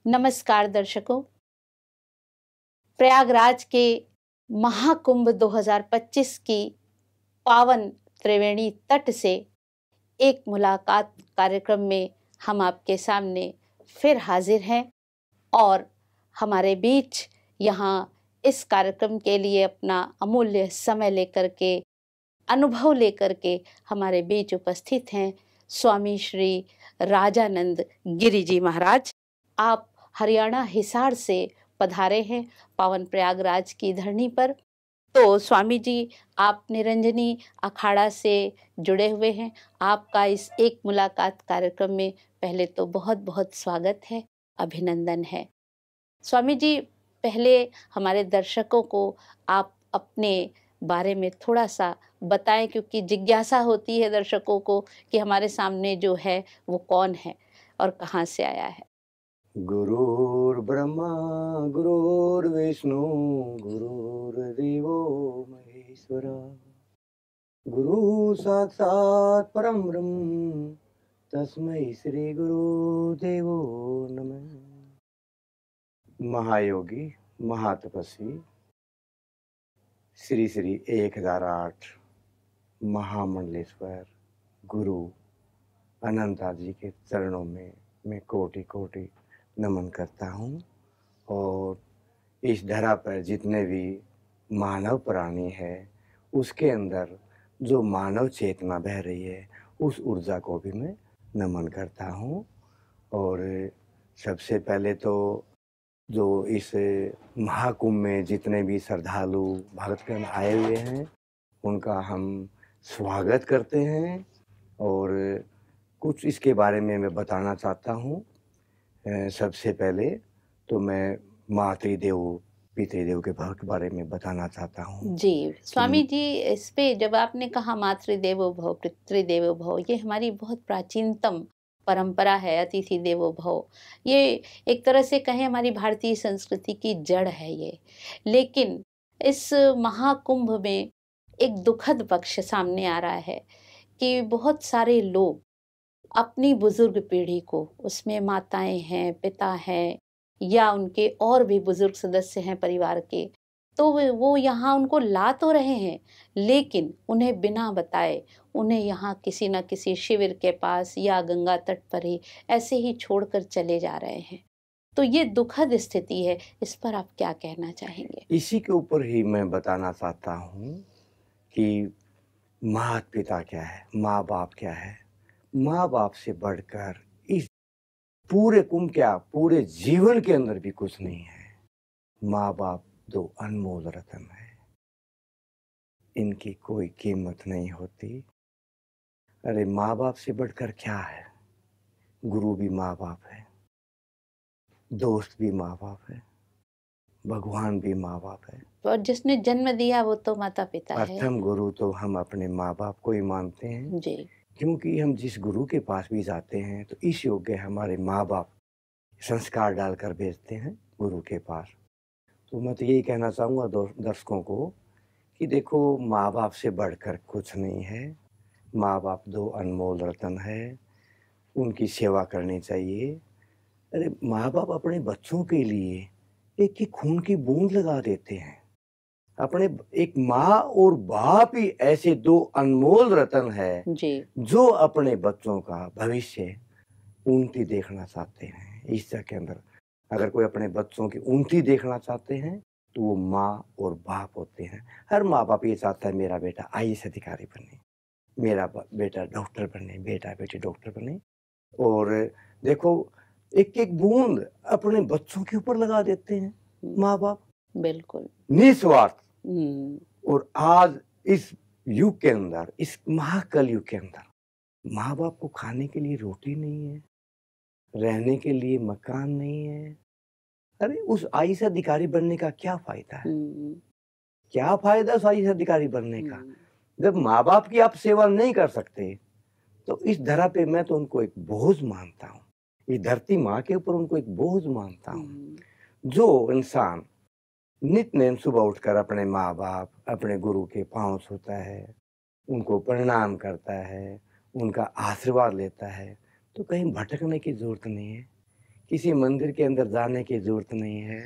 नमस्कार दर्शकों। प्रयागराज के महाकुंभ 2025 की पावन त्रिवेणी तट से एक मुलाकात कार्यक्रम में हम आपके सामने फिर हाजिर हैं और हमारे बीच यहाँ इस कार्यक्रम के लिए अपना अमूल्य समय लेकर के, अनुभव लेकर के हमारे बीच उपस्थित हैं स्वामी श्री राजानंद गिरी जी महाराज। आप हरियाणा हिसार से पधारे हैं पावन प्रयागराज की धरनी पर। तो स्वामी जी, आप निरंजनी अखाड़ा से जुड़े हुए हैं। आपका इस एक मुलाकात कार्यक्रम में पहले तो बहुत बहुत स्वागत है, अभिनंदन है। स्वामी जी, पहले हमारे दर्शकों को आप अपने बारे में थोड़ा सा बताएं, क्योंकि जिज्ञासा होती है दर्शकों को कि हमारे सामने जो है वो कौन है और कहाँ से आया है। गुरुर्ब्रह्मा गुरुर्विष्णु गुरुर्देवो महेश्वरा गुरु साक्षात् परम ब्रह्म तस्मै श्री गुरुदेवो नमः। महायोगी महातपस्वी श्री श्री 1008 महामंडलेश्वर गुरु अनंता जी के चरणों में मैं कोटि कोटि नमन करता हूँ। और इस धरा पर जितने भी मानव प्राणी है उसके अंदर जो मानव चेतना बह रही है उस ऊर्जा को भी मैं नमन करता हूँ। और सबसे पहले तो जो इस महाकुंभ में जितने भी श्रद्धालु भक्तगण आए हुए हैं उनका हम स्वागत करते हैं। और कुछ इसके बारे में मैं बताना चाहता हूँ। सबसे पहले तो मैं मातृदेव पितृदेव के भाव के बारे में बताना चाहता हूँ। जी स्वामी जी, इस पे जब आपने कहा मातृदेवो भव पितृदेवो भव, ये हमारी बहुत प्राचीनतम परंपरा है। अतिथि देवो भव, ये एक तरह से कहें हमारी भारतीय संस्कृति की जड़ है ये। लेकिन इस महाकुंभ में एक दुखद पक्ष सामने आ रहा है कि बहुत सारे लोग अपनी बुजुर्ग पीढ़ी को, उसमें माताएं हैं, पिता हैं या उनके और भी बुजुर्ग सदस्य हैं परिवार के, तो वो यहाँ उनको ला तो रहे हैं, लेकिन उन्हें बिना बताए उन्हें यहाँ किसी न किसी शिविर के पास या गंगा तट पर ही ऐसे ही छोड़कर चले जा रहे हैं। तो ये दुखद स्थिति है, इस पर आप क्या कहना चाहेंगे? इसी के ऊपर ही मैं बताना चाहता हूँ कि माता पिता क्या है, माँ बाप क्या है। माँ बाप से बढ़कर इस पूरे कुंभ क्या पूरे जीवन के अंदर भी कुछ नहीं है। माँ बाप दो अनमोल रत्न है, इनकी कोई कीमत नहीं होती। अरे माँ बाप से बढ़कर क्या है। गुरु भी माँ बाप है, दोस्त भी माँ बाप है, भगवान भी माँ बाप है। और जिसने जन्म दिया वो तो माता पिता है। प्रथम गुरु तो हम अपने माँ बाप को ही मानते हैं जी। क्योंकि हम जिस गुरु के पास भी जाते हैं तो इस योग्य हमारे माँ बाप संस्कार डालकर भेजते हैं गुरु के पास। तो मैं तो यही कहना चाहूँगा दर्शकों को कि देखो माँ बाप से बढ़कर कुछ नहीं है। माँ बाप दो अनमोल रत्न है, उनकी सेवा करनी चाहिए। अरे माँ बाप अपने बच्चों के लिए एक ही खून की बूंद लगा देते हैं। अपने एक माँ और बाप ही ऐसे दो अनमोल रत्न है जी। जो अपने बच्चों का भविष्य उन्नति देखना चाहते हैं। ईश्वर के अंदर अगर कोई अपने बच्चों की उन्नति देखना चाहते हैं तो वो माँ और बाप होते हैं। हर माँ बाप ये चाहता है मेरा बेटा आईएएस अधिकारी बने, मेरा बेटा डॉक्टर बने, बेटा बेटी डॉक्टर बने। और देखो एक एक बूंद अपने बच्चों के ऊपर लगा देते हैं माँ बाप, बिल्कुल निस्वार्थ। और आज इस युग के अंदर, इस महाकल युग के अंदर माँ बाप को खाने के लिए रोटी नहीं है, रहने के लिए मकान नहीं है। अरे उस आईएएस अधिकारी बनने का क्या फायदा है? क्या फायदा उस आईएएस अधिकारी बनने का जब माँ बाप की आप सेवा नहीं कर सकते? तो इस धरा पे मैं तो उनको एक बोझ मानता हूँ। इस धरती माँ के ऊपर उनको एक बोझ मानता हूँ। जो इंसान नित्य नेम सुबह उठकर अपने माँ बाप, अपने गुरु के पांव छूता है, उनको प्रणाम करता है, उनका आशीर्वाद लेता है, तो कहीं भटकने की जरूरत नहीं है किसी मंदिर के अंदर जाने की जरूरत नहीं है।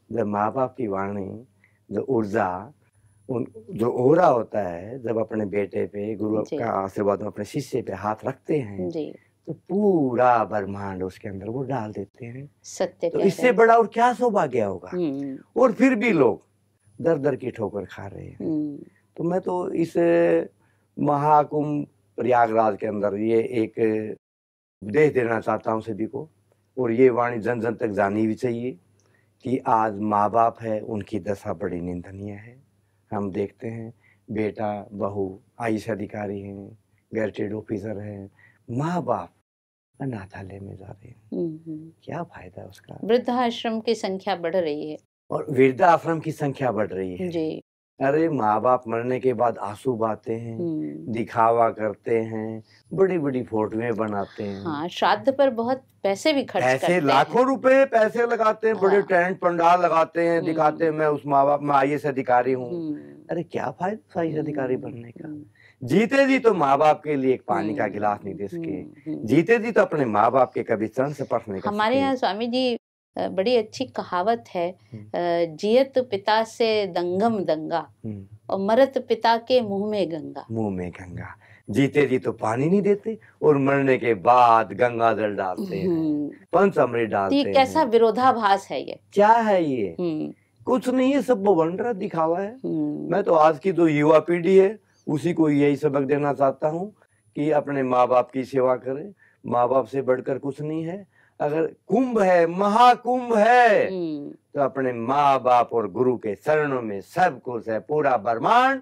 जब माँ बाप की वाणी, जो ऊर्जा, जो ओरा होता है, जब अपने बेटे पे गुरु का आशीर्वाद अपने शिष्य पे हाथ रखते हैं जी, तो पूरा ब्रह्मांड उसके अंदर वो डाल देते हैं। सत्य तो कह इससे रहे बड़ा और क्या सौभाग्य होगा। हैं। और फिर भी लोग दर दर की ठोकर खा रहे हैं। तो मैं तो इस महाकुंभ प्रयागराज के अंदर ये एक उपदेश देना चाहता हूँ सभी को, और ये वाणी जन जन तक जानी भी चाहिए कि आज माँ बाप है, उनकी दशा बड़ी निंदनीय है। हम देखते हैं बेटा बहू आईएएस अधिकारी हैं, गैजेटेड ऑफिसर हैं, माँ बाप अनाथालय में जा रहे हैं। क्या फायदा है उसका। वृद्धाश्रम की संख्या बढ़ रही है और वृद्धाश्रम की संख्या बढ़ रही है जी। अरे माँ बाप मरने के बाद आंसू बहाते हैं, दिखावा करते हैं, बड़ी बड़ी फोटोएं बनाते हैं। हाँ, श्राद्ध पर बहुत पैसे भी खर्च करते हैं, लाखों रुपए पैसे लगाते हैं, बड़े टेंट पंडाल लगाते हैं, दिखाते हैं मैं उस माँ बाप में आईएएस अधिकारी हूँ। अरे क्या फायदा आईएएस अधिकारी बनने का। जीते जी तो माँ बाप के लिए एक पानी का गिलास नहीं दे सके, जीते जी तो अपने माँ बाप के कभी चरण स्पर्श नहीं कर सके। हमारे यहाँ स्वामी जी बड़ी अच्छी कहावत है, जियत पिता से दंगम दंगा और मरत पिता के मुंह में गंगा। मुंह में गंगा। जीते जी तो पानी नहीं देते और मरने के बाद गंगा जल डालते हैं, पंचामृत डालते हैं। कैसा विरोधाभास है ये। क्या है ये। कुछ नहीं है, सब बवंडर दिखावा है। मैं तो आज की जो युवा पीढ़ी है उसी को यही सबक देना चाहता हूँ कि अपने माँ बाप की सेवा करें। माँ बाप से बढ़कर कुछ नहीं है। अगर कुंभ है, महाकुंभ है, तो अपने माँ बाप और गुरु के चरणों में सब कुछ है। पूरा ब्रह्मांड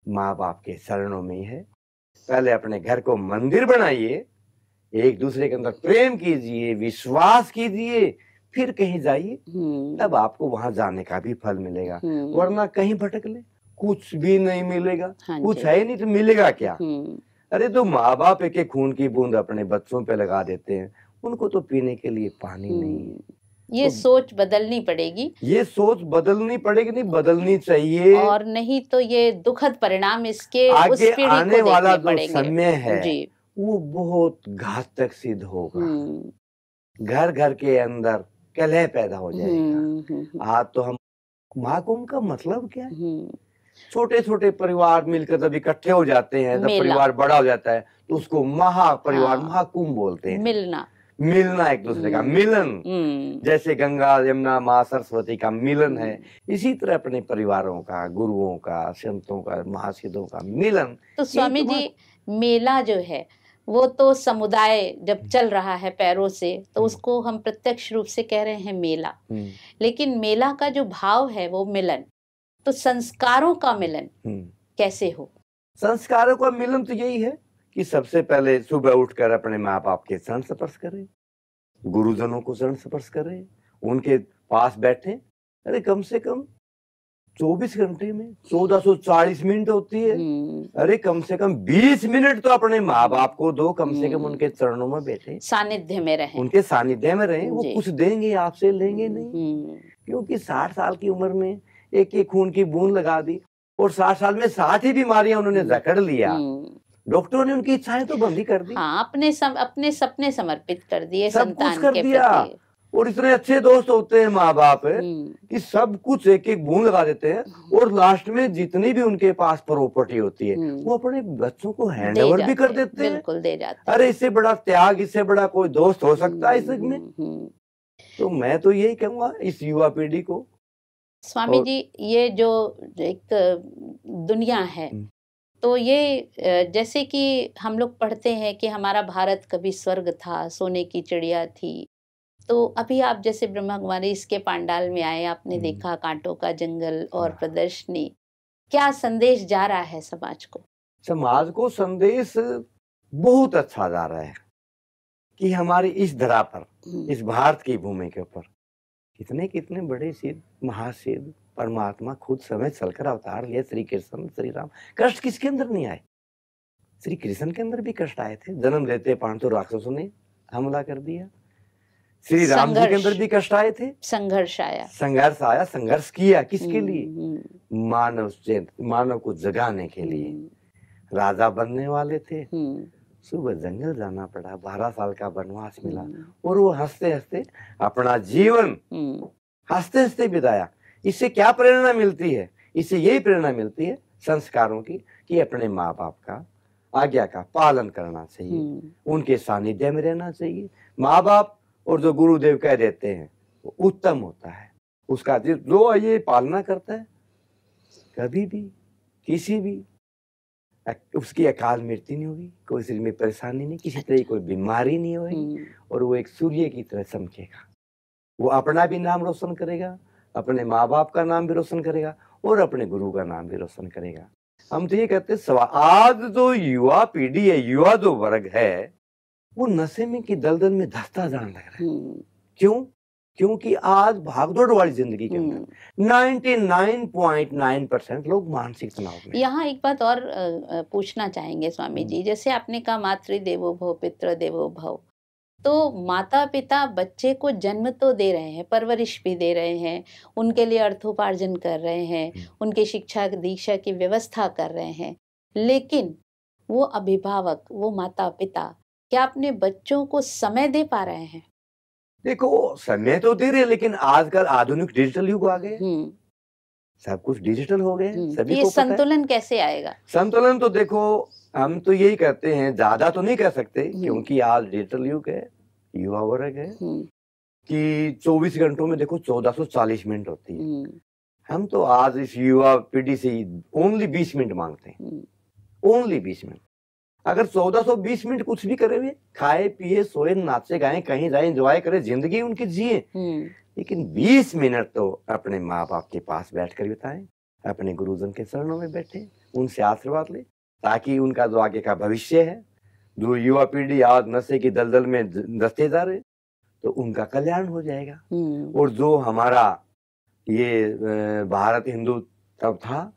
माँ बाप के चरणों में ही है। पहले अपने घर को मंदिर बनाइए, एक दूसरे के अंदर प्रेम कीजिए, विश्वास कीजिए, फिर कहीं जाइए, तब आपको वहां जाने का भी फल मिलेगा। वरना कहीं भटक ले कुछ भी नहीं मिलेगा। कुछ है नहीं तो मिलेगा क्या। अरे तो माँ बाप एक एक खून की बूंद अपने बच्चों पे लगा देते हैं, उनको तो पीने के लिए पानी नहीं है। ये सोच बदलनी पड़ेगी, ये सोच बदलनी पड़ेगी, नहीं बदलनी चाहिए। और नहीं तो ये दुखद परिणाम इसके आगे उस पीढ़ी आने को वाला देखने जो समय है जी। वो बहुत घातक सिद्ध होगा। घर घर के अंदर कलह पैदा हो जाएगा। आज तो हम महाकुंभ का मतलब क्या है, छोटे छोटे परिवार मिलकर जब इकट्ठे हो जाते हैं, जब परिवार बड़ा हो जाता है तो उसको महापरिवार, महाकुंभ बोलते हैं। मिलना एक दूसरे का मिलन, जैसे गंगा यमुना माँ सरस्वती का मिलन है, इसी तरह अपने परिवारों का, गुरुओं का, संतों का, महासिद्धों का मिलन। तो स्वामी जी मेला जो है वो तो समुदाय जब चल रहा है पैरों से, तो उसको हम प्रत्यक्ष रूप से कह रहे हैं मेला। लेकिन मेला का जो भाव है वो मिलन। तो संस्कारों का मिलन कैसे हो। संस्कारों का मिलन तो यही है कि सबसे पहले सुबह उठकर अपने माँ बाप के चरण स्पर्श करें, गुरुजनों को चरण स्पर्श करें, उनके पास बैठे। अरे कम से कम 24 घंटे में 1440 मिनट होती है। अरे कम से कम 20 मिनट तो अपने माँ बाप को दो, कम से कम उनके चरणों में बैठे, सानिध्य में रहें, उनके सानिध्य में रहें। वो कुछ देंगे, आपसे लेंगे नहीं। क्योंकि 60 साल की उम्र में एक एक खून की बूंद लगा दी और 60 साल में 60 ही बीमारियां उन्होंने जकड़ लिया। डॉक्टरों ने उनकी इच्छाएं तो बंद ही कर दी। हाँ, अपने सपने समर्पित कर दिए, सब कुछ कर दिया। और इतने अच्छे दोस्त होते हैं माँ बाप कि सब कुछ एक एक बूंद लगा देते हैं, और लास्ट में जितनी भी उनके पास प्रॉपर्टी होती है वो अपने बच्चों को हैंड ओवर भी कर देते हैं। बिल्कुल दे जाते हैं। अरे इससे बड़ा त्याग, इससे बड़ा कोई दोस्त हो सकता है इसमें। तो मैं तो यही कहूँगा इस युवा पीढ़ी को। स्वामी जी ये जो एक दुनिया है, तो ये जैसे कि हम लोग पढ़ते हैं कि हमारा भारत कभी स्वर्ग था, सोने की चिड़िया थी। तो अभी आप जैसे ब्रह्मा कुमारी इसके पांडाल में आए, आपने देखा कांटों का जंगल और प्रदर्शनी, क्या संदेश जा रहा है समाज को। समाज को संदेश बहुत अच्छा जा रहा है कि हमारी इस धरा पर, इस भारत की भूमि के ऊपर कितने कितने बड़े सिद्ध, महासिद्ध परमात्मा खुद समय चलकर अवतार लिए। श्री कृष्ण, श्री राम। कष्ट किसके अंदर नहीं आए। श्री कृष्ण के अंदर भी कष्ट आए थे, जन्म लेते पांचों राक्षसों ने हमला कर दिया। श्री राम जी के अंदर भी कष्ट आए थे, संघर्ष आया, संघर्ष किया। किसके लिए। मानव को जगाने के लिए। राजा बनने वाले थे, सुबह जंगल जाना पड़ा, 12 साल का वनवास मिला, और वो हंसते हंसते अपना जीवन हंसते हंसते बिताया। इससे क्या प्रेरणा मिलती है? इससे यही प्रेरणा मिलती है संस्कारों की, कि अपने माँ बाप का आज्ञा का पालन करना चाहिए, उनके सानिध्य में रहना चाहिए। माँ बाप और जो गुरुदेव कह देते हैं वो उत्तम होता है, उसका जो ये पालना करता है, कभी भी किसी भी उसकी अकाल मृत्यु नहीं होगी, कोई शरीर में परेशानी नहीं, किसी तरह की कोई बीमारी नहीं होगी, और वो एक सूर्य की तरह चमकेगा। वो अपना भी नाम रोशन करेगा, अपने माँ बाप का नाम भी रोशन करेगा, और अपने गुरु का नाम भी रोशन करेगा। हम तो ये कहते हैं आज जो युवा पीढ़ी है, युवा जो वर्ग है, वो नशे में की दलदल में धंसता जाने लग रहा है। क्यों? क्योंकि आज भागदौड़ वाली जिंदगी के अंदर 99.9% लोग मानसिक तनाव में। यहाँ एक बात और पूछना चाहेंगे स्वामी जी, जैसे आपने कहा मातृ देवो भव पितृ देवो भव, तो माता पिता बच्चे को जन्म तो दे रहे हैं, परवरिश भी दे रहे हैं, उनके लिए अर्थोपार्जन कर रहे हैं, उनके शिक्षा दीक्षा की व्यवस्था कर रहे हैं, लेकिन वो अभिभावक, वो माता पिता क्या अपने बच्चों को समय दे पा रहे हैं? देखो, समय तो दे रहे, लेकिन आजकल आधुनिक डिजिटल युग आ गए, सब कुछ डिजिटल हो गए, सभी ये को पता है। संतुलन कैसे आएगा? संतुलन तो देखो, हम तो यही कहते हैं, ज्यादा तो नहीं कह सकते, क्योंकि आज डिजिटल युग है, युवा वर्ग है, कि 24 घंटों में देखो 1440 मिनट होती है। हम तो आज इस युवा पीढ़ी से ओनली 20 मिनट मांगते हैं, ओनली 20 मिनट। अगर 1420 मिनट कुछ भी करे हुए, खाए पिए सोए नाचे गाए, कहीं जाए एंजॉय करे, जिंदगी उनकी जिए, लेकिन 20 मिनट तो अपने माँ बाप के पास बैठकर बिताएं, अपने गुरुजन के चरणों में बैठे, उनसे आशीर्वाद ले, ताकि उनका जो आगे का भविष्य है, जो युवा पीढ़ी आज नशे की दलदल में धंसते जा रहे, तो उनका कल्याण हो जाएगा। और जो हमारा ये भारत हिंदू तब था,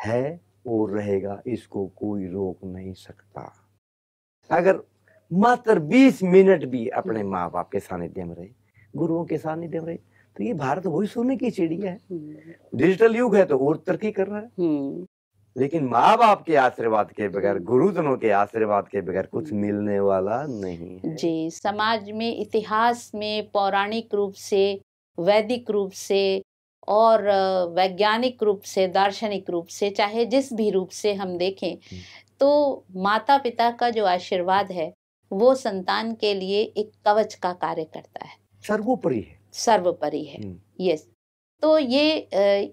है और रहेगा, इसको कोई रोक नहीं सकता। अगर मात्र 20 मिनट भी अपने माँ बाप के सानिध्य में रहे, गुरुओं के सानिध्य में रहे, तो ये भारत वही सोने की चिड़िया है। डिजिटल युग है तो और तरक्की कर रहा है, लेकिन माँ बाप के आशीर्वाद के बगैर, गुरुजनों के आशीर्वाद के बगैर कुछ मिलने वाला नहीं है। जी, समाज में, इतिहास में पौराणिक रूप से, वैदिक रूप से और वैज्ञानिक रूप से, दार्शनिक रूप से, चाहे जिस भी रूप से हम देखें, तो माता पिता का जो आशीर्वाद है वो संतान के लिए एक कवच का कार्य करता है, सर्वोपरि है, सर्वोपरि है। यस, तो ये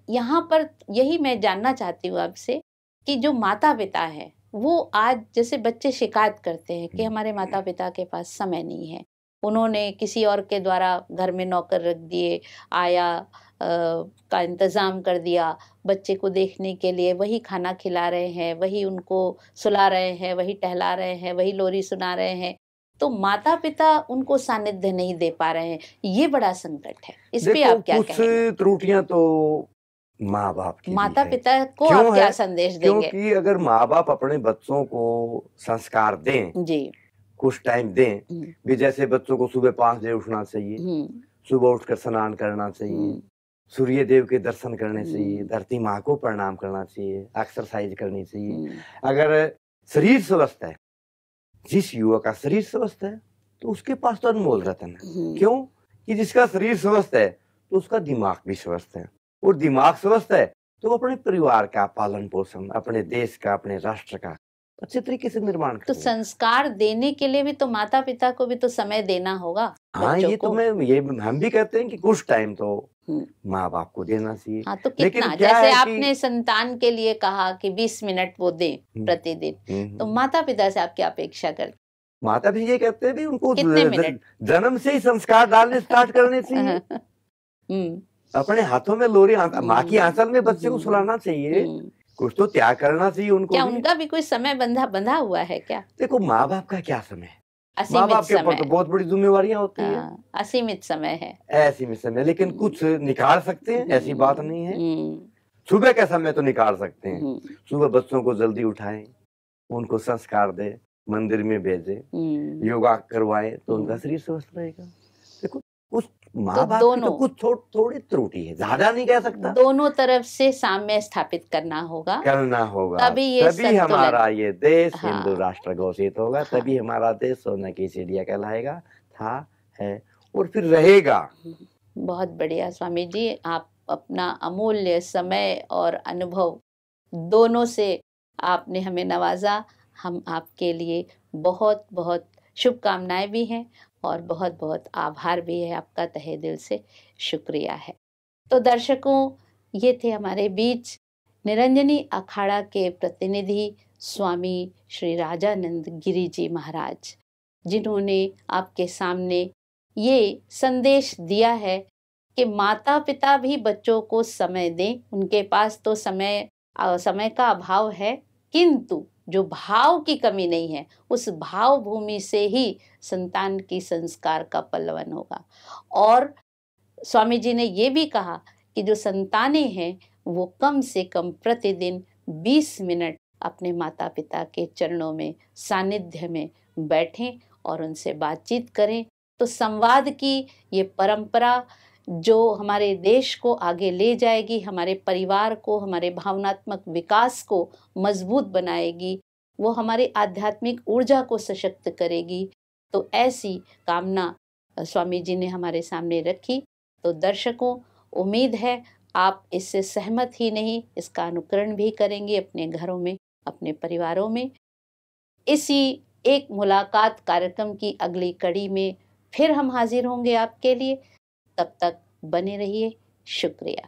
यहाँ पर यही मैं जानना चाहती हूँ आपसे कि जो माता पिता है, वो आज जैसे बच्चे शिकायत करते हैं कि हमारे माता पिता के पास समय नहीं है, उन्होंने किसी और के द्वारा घर में नौकर रख दिए, आया का इंतजाम कर दिया, बच्चे को देखने के लिए वही खाना खिला रहे हैं, वही उनको सुला रहे हैं, वही टहला रहे हैं, वही लोरी सुना रहे हैं, तो माता पिता उनको सानिध्य नहीं दे पा रहे हैं। ये बड़ा संकट है, इस पे आप क्या कहेंगे? कुछ त्रुटियां तो माँ बाप की माता पिता को आप क्या संदेश देंगे? क्योंकि अगर माँ बाप अपने बच्चों को संस्कार दें, जी, कुछ टाइम दें, भी जैसे बच्चों को सुबह 5 बजे उठना चाहिए, सुबह उठकर स्नान करना चाहिए, सूर्य देव के दर्शन करने चाहिए, धरती माँ को प्रणाम करना चाहिए, एक्सरसाइज करनी चाहिए। अगर शरीर स्वस्थ है, जिस युवा का शरीर स्वस्थ है, तो उसके पास तो अनमोल रतन है। क्यों? कि जिसका शरीर स्वस्थ है तो उसका दिमाग भी स्वस्थ है, और दिमाग स्वस्थ है तो वो अपने परिवार का पालन पोषण, अपने देश का, अपने राष्ट्र का अच्छे तरीके से निर्माण तो संस्कार देने के लिए भी तो माता पिता को भी तो समय देना होगा। हाँ, ये तो हम भी कहते हैं कि कुछ टाइम तो माँ बाप को देना चाहिए। हाँ, तो कितना? जैसे आपने संतान के लिए कहा कि 20 मिनट वो दे प्रतिदिन, तो माता पिता से आप क्या अपेक्षा करते? माता भी ये कहते हैं भी उनको जन्म से ही संस्कार डालने स्टार्ट करने चाहिए। अपने हाथों में लोरी, माँ की आंचल में बच्चे को सुलाना चाहिए, कुछ तो त्याग करना चाहिए उनको। क्या उनका भी कोई समय बंधा हुआ है क्या? देखो, माँ बाप का क्या समय है, माँ बाप के ऊपर तो बहुत बड़ी जिम्मेवारियां होती है। असीमित समय है, असीमित समय, लेकिन कुछ निकाल सकते हैं, ऐसी बात नहीं है। सुबह का समय तो निकाल सकते हैं, सुबह बच्चों को जल्दी उठाएं, उनको संस्कार दे, मंदिर में भेजे, योगा करवाएं, तो उनका शरीर स्वस्थ रहेगा। देखो, माँ बाप की तो कुछ थोड़ी त्रुटि है, ज्यादा नहीं कह सकता। दोनों तरफ से साम्य स्थापित करना होगा, तभी हमारा ये देश हिंदू हाँ, राष्ट्र घोषित होगा, हाँ, तभी हमारा देश सोने की चिड़िया कहलाएगा, था, है और फिर रहेगा। बहुत बढ़िया स्वामी जी, आप अपना अमूल्य समय और अनुभव दोनों से आपने हमें नवाजा। हम आपके लिए बहुत बहुत शुभकामनाएं भी हैं और बहुत बहुत आभार भी है, आपका तहे दिल से शुक्रिया है। तो दर्शकों, ये थे हमारे बीच निरंजनी अखाड़ा के प्रतिनिधि स्वामी श्री राजानंद गिरी जी महाराज, जिन्होंने आपके सामने ये संदेश दिया है कि माता पिता भी बच्चों को समय दें। उनके पास तो समय का अभाव है, किंतु जो भाव की कमी नहीं है, उस भाव भूमि से ही संतान की संस्कार का पल्लवन होगा। और स्वामी जी ने ये भी कहा कि जो संतानें हैं वो कम से कम प्रतिदिन 20 मिनट अपने माता पिता के चरणों में, सानिध्य में बैठें और उनसे बातचीत करें। तो संवाद की ये परंपरा जो हमारे देश को आगे ले जाएगी, हमारे परिवार को, हमारे भावनात्मक विकास को मजबूत बनाएगी, वो हमारी आध्यात्मिक ऊर्जा को सशक्त करेगी। तो ऐसी कामना स्वामी जी ने हमारे सामने रखी। तो दर्शकों, उम्मीद है आप इससे सहमत ही नहीं, इसका अनुकरण भी करेंगे अपने घरों में, अपने परिवारों में। इसी एक मुलाकात कार्यक्रम की अगली कड़ी में फिर हम हाजिर होंगे आपके लिए। तब तक बने रहिए। शुक्रिया।